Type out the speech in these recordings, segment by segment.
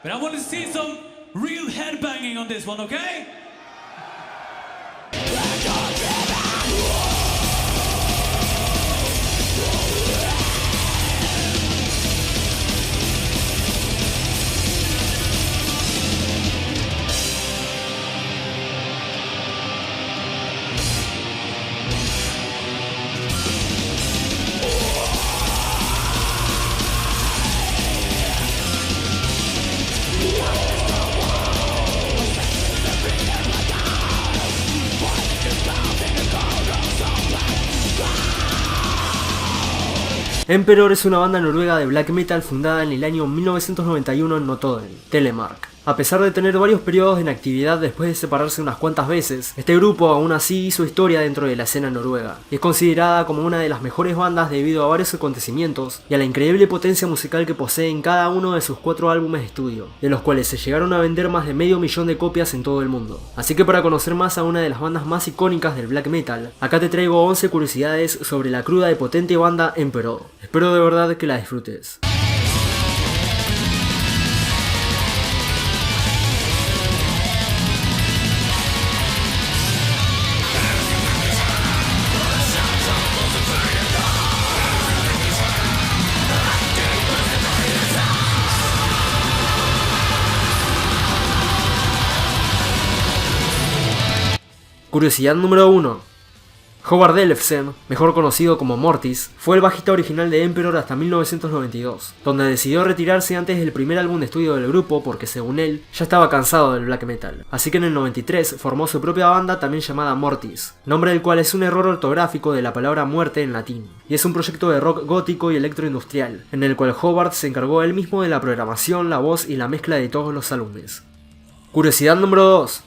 But I want to see some real headbanging on this one, okay? Emperor es una banda noruega de black metal fundada en el año 1991 en Notodden, Telemark. A pesar de tener varios periodos de inactividad después de separarse unas cuantas veces, este grupo aún así hizo historia dentro de la escena noruega, y es considerada como una de las mejores bandas debido a varios acontecimientos y a la increíble potencia musical que posee en cada uno de sus 4 álbumes de estudio, de los cuales se llegaron a vender más de 500.000 de copias en todo el mundo. Así que para conocer más a una de las bandas más icónicas del black metal, acá te traigo 11 curiosidades sobre la cruda y potente banda Emperor. Espero de verdad que la disfrutes. Curiosidad número 1. Håvard Ellefsen, mejor conocido como Mortis, fue el bajista original de Emperor hasta 1992, donde decidió retirarse antes del primer álbum de estudio del grupo porque, según él, ya estaba cansado del black metal. Así que en el 93 formó su propia banda también llamada Mortis, nombre del cual es un error ortográfico de la palabra muerte en latín, y es un proyecto de rock gótico y electroindustrial, en el cual Håvard se encargó él mismo de la programación, la voz y la mezcla de todos los álbumes. Curiosidad número 2.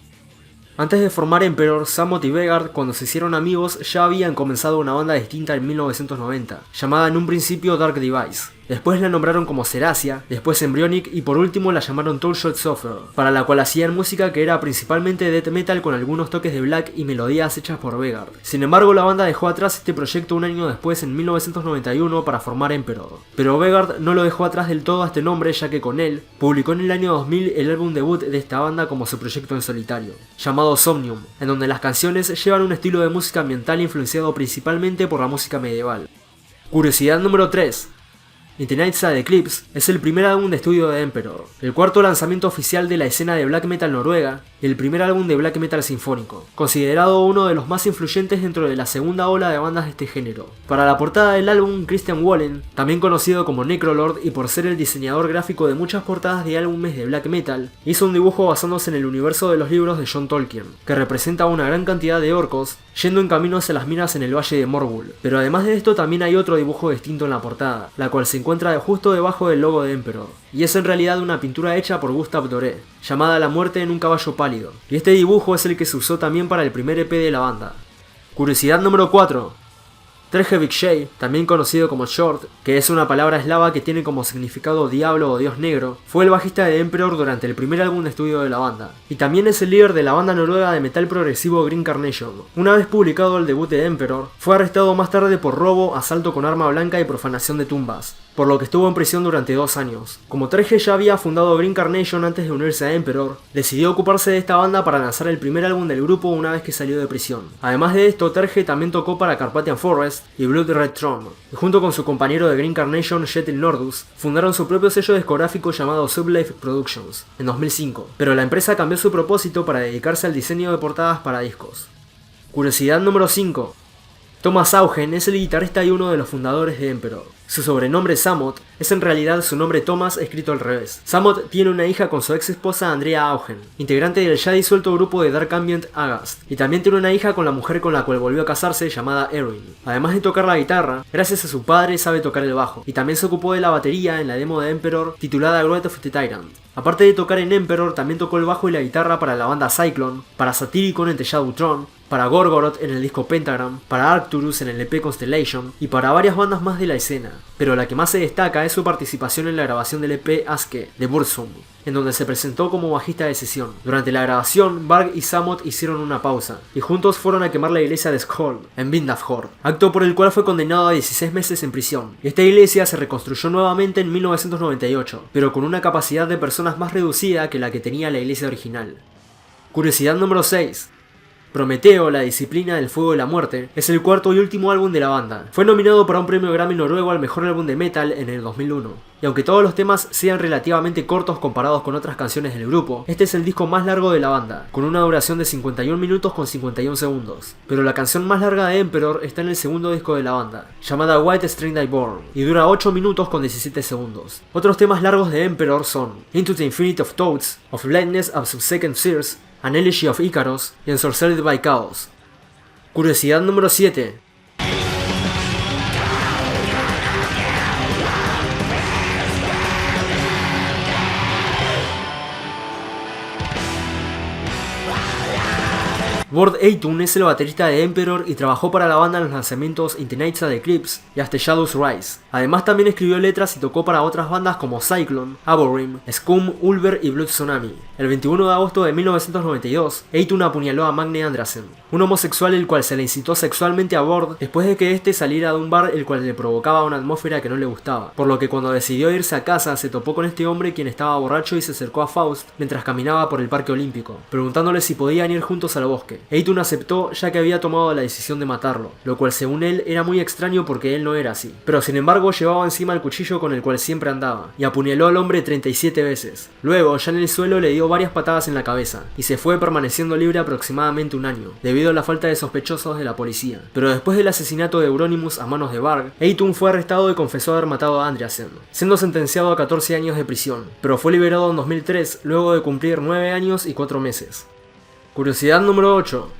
Antes de formar Emperor, Samot y Vegard, cuando se hicieron amigos, ya habían comenzado una banda distinta en 1990, llamada en un principio Dark Device. Después la nombraron como Seracia, después Embryonic y por último la llamaron Toolshot Software, para la cual hacían música que era principalmente death metal con algunos toques de black y melodías hechas por Vegard. Sin embargo, la banda dejó atrás este proyecto un año después, en 1991, para formar Emperor. Pero Vegard no lo dejó atrás del todo a este nombre, ya que con él publicó en el año 2000 el álbum debut de esta banda como su proyecto en solitario, llamado Somnium, en donde las canciones llevan un estilo de música ambiental influenciado principalmente por la música medieval. Curiosidad número 3. In the Night Side Eclipse es el primer álbum de estudio de Emperor, el cuarto lanzamiento oficial de la escena de black metal noruega y el primer álbum de black metal sinfónico, considerado uno de los más influyentes dentro de la segunda ola de bandas de este género. Para la portada del álbum, Christian Wallen, también conocido como Necrolord y por ser el diseñador gráfico de muchas portadas de álbumes de black metal, hizo un dibujo basándose en el universo de los libros de John Tolkien, que representa una gran cantidad de orcos yendo en camino hacia las minas en el valle de Morgul. Pero además de esto también hay otro dibujo distinto en la portada, la cual se encuentra justo debajo del logo de Emperor, y es en realidad una pintura hecha por Gustav Doré, llamada La muerte en un caballo pálido, y este dibujo es el que se usó también para el primer EP de la banda. Curiosidad número 4. Trejevik Shey, también conocido como Short, que es una palabra eslava que tiene como significado diablo o dios negro, fue el bajista de Emperor durante el primer álbum de estudio de la banda, y también es el líder de la banda noruega de metal progresivo Green Carnation. Una vez publicado el debut de Emperor, fue arrestado más tarde por robo, asalto con arma blanca y profanación de tumbas, por lo que estuvo en prisión durante 2 años. Como Treje ya había fundado Green Carnation antes de unirse a Emperor, decidió ocuparse de esta banda para lanzar el primer álbum del grupo una vez que salió de prisión. Además de esto, Treje también tocó para Carpathian Forest y Blood Red Throne, y junto con su compañero de Green Carnation, Kjetil Nordus, fundaron su propio sello discográfico llamado Sublife Productions, en 2005, pero la empresa cambió su propósito para dedicarse al diseño de portadas para discos. Curiosidad número 5. Thomas Augen es el guitarrista y uno de los fundadores de Emperor. Su sobrenombre Samot es en realidad su nombre Thomas escrito al revés. Samot tiene una hija con su ex esposa Andrea Augen, integrante del ya disuelto grupo de Dark Ambient Agast, y también tiene una hija con la mujer con la cual volvió a casarse llamada Erin. Además de tocar la guitarra, gracias a su padre sabe tocar el bajo, y también se ocupó de la batería en la demo de Emperor titulada Growth of the Tyrant. Aparte de tocar en Emperor, también tocó el bajo y la guitarra para la banda Cyclone, para Satyricon en The Shadowtron, para Gorgoroth en el disco Pentagram, para Arcturus en el EP Constellation y para varias bandas más de la escena, pero la que más se destaca es su participación en la grabación del EP Aske de Burzum, en donde se presentó como bajista de sesión. Durante la grabación, Varg y Samot hicieron una pausa, y juntos fueron a quemar la iglesia de Skjold, en Vindafjord, acto por el cual fue condenado a 16 meses en prisión. Esta iglesia se reconstruyó nuevamente en 1998, pero con una capacidad de personas más reducida que la que tenía la iglesia original. Curiosidad número 6. Prometeo, la disciplina del fuego y la muerte, es el cuarto y último álbum de la banda. Fue nominado para un premio Grammy noruego al mejor álbum de metal en el 2001. Y aunque todos los temas sean relativamente cortos comparados con otras canciones del grupo, este es el disco más largo de la banda, con una duración de 51 minutos con 51 segundos. Pero la canción más larga de Emperor está en el segundo disco de la banda, llamada White String I Born, y dura 8 minutos con 17 segundos. Otros temas largos de Emperor son Into the Infinity of Thoughts, Of Lightness of Subsecond Sears, An Elegy of Icarus y Ensorcelled by Chaos. Curiosidad número 7. Bård Eitunn es el baterista de Emperor y trabajó para la banda en los lanzamientos In the Nights of the Eclipse y As the Shadows Rise. Además también escribió letras y tocó para otras bandas como Cyclone, Aborim, Scum, Ulver y Blood Tsunami. El 21 de agosto de 1992, Eitunn apuñaló a Magne Andrason, un homosexual el cual se le incitó sexualmente a Bård después de que este saliera de un bar el cual le provocaba una atmósfera que no le gustaba, por lo que cuando decidió irse a casa se topó con este hombre quien estaba borracho y se acercó a Faust mientras caminaba por el Parque Olímpico, preguntándole si podían ir juntos al bosque. Eitunn aceptó ya que había tomado la decisión de matarlo, lo cual según él era muy extraño porque él no era así, pero sin embargo llevaba encima el cuchillo con el cual siempre andaba, y apuñaló al hombre 37 veces. Luego, ya en el suelo le dio varias patadas en la cabeza, y se fue permaneciendo libre aproximadamente un año, debido a la falta de sospechosos de la policía. Pero después del asesinato de Euronymous a manos de Varg, Eitunn fue arrestado y confesó haber matado a Andreasen, siendo sentenciado a 14 años de prisión, pero fue liberado en 2003 luego de cumplir 9 años y 4 meses. Curiosidad número 8.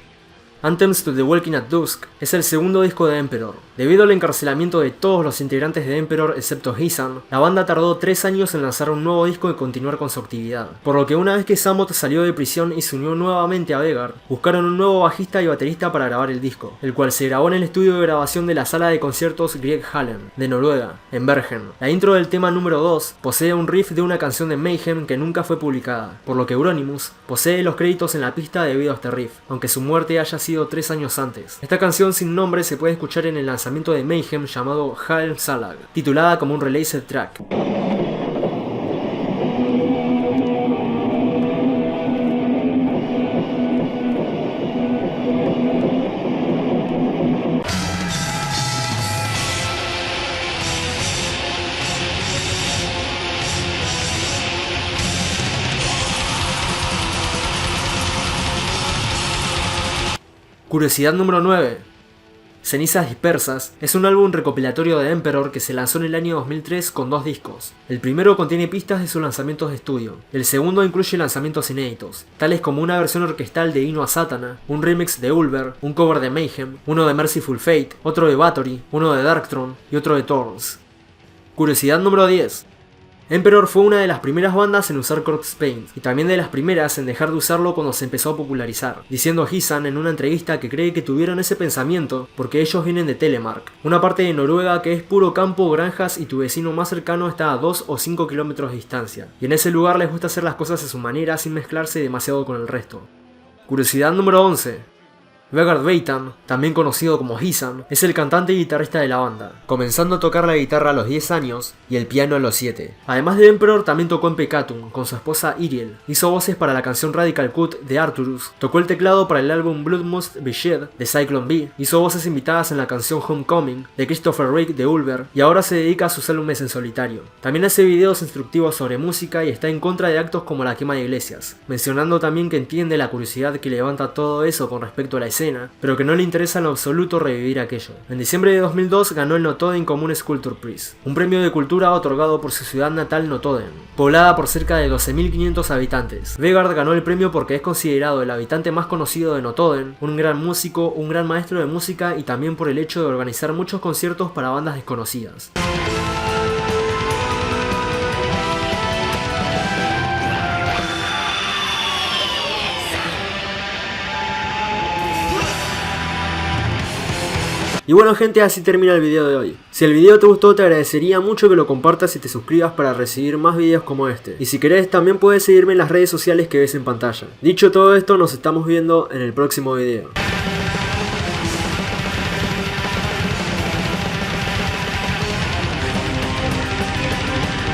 Anthems to the Walking at Dusk es el segundo disco de Emperor. Debido al encarcelamiento de todos los integrantes de Emperor excepto Hisan, la banda tardó 3 años en lanzar un nuevo disco y continuar con su actividad. Por lo que una vez que Samot salió de prisión y se unió nuevamente a Vegard, buscaron un nuevo bajista y baterista para grabar el disco, el cual se grabó en el estudio de grabación de la sala de conciertos Grieg Hallen, de Noruega, en Bergen. La intro del tema número 2 posee un riff de una canción de Mayhem que nunca fue publicada, por lo que Euronymous posee los créditos en la pista debido a este riff, aunque su muerte haya sido 3 años antes. Esta canción sin nombre se puede escuchar en el lanzamiento de Mayhem llamado Helm Salag, titulada como un released track. Curiosidad número 9. Cenizas Dispersas es un álbum recopilatorio de Emperor que se lanzó en el año 2003 con 2 discos. El primero contiene pistas de sus lanzamientos de estudio. El segundo incluye lanzamientos inéditos, tales como una versión orquestal de Hino a Satana, un remix de Ulver, un cover de Mayhem, uno de Merciful Fate, otro de Bathory, uno de Darkthrone y otro de Thorns. Curiosidad número 10. Emperor fue una de las primeras bandas en usar Corpse Paint, y también de las primeras en dejar de usarlo cuando se empezó a popularizar, diciendo Hisan en una entrevista que cree que tuvieron ese pensamiento porque ellos vienen de Telemark, una parte de Noruega que es puro campo, granjas y tu vecino más cercano está a 2 o 5 kilómetros de distancia, y en ese lugar les gusta hacer las cosas a su manera sin mezclarse demasiado con el resto. Curiosidad número 11. Vegard Beitan, también conocido como Hisan, es el cantante y guitarrista de la banda, comenzando a tocar la guitarra a los 10 años y el piano a los 7. Además de Emperor, también tocó en Peccatum con su esposa Iriel, hizo voces para la canción Radical Cut de Arcturus, tocó el teclado para el álbum Bloodmust Beshed de Cyclone B, hizo voces invitadas en la canción Homecoming de Christopher Rake de Ulver y ahora se dedica a sus álbumes en solitario. También hace videos instructivos sobre música y está en contra de actos como la quema de iglesias, mencionando también que entiende la curiosidad que levanta todo eso con respecto a la escena, pero que no le interesa en lo absoluto revivir aquello. En diciembre de 2002 ganó el Notodden Communes Culture Prize, un premio de cultura otorgado por su ciudad natal Notodden, poblada por cerca de 12.500 habitantes. Vegard ganó el premio porque es considerado el habitante más conocido de Notodden, un gran músico, un gran maestro de música y también por el hecho de organizar muchos conciertos para bandas desconocidas. Y bueno gente, así termina el video de hoy. Si el video te gustó te agradecería mucho que lo compartas y te suscribas para recibir más videos como este. Y si querés también puedes seguirme en las redes sociales que ves en pantalla. Dicho todo esto, nos estamos viendo en el próximo video.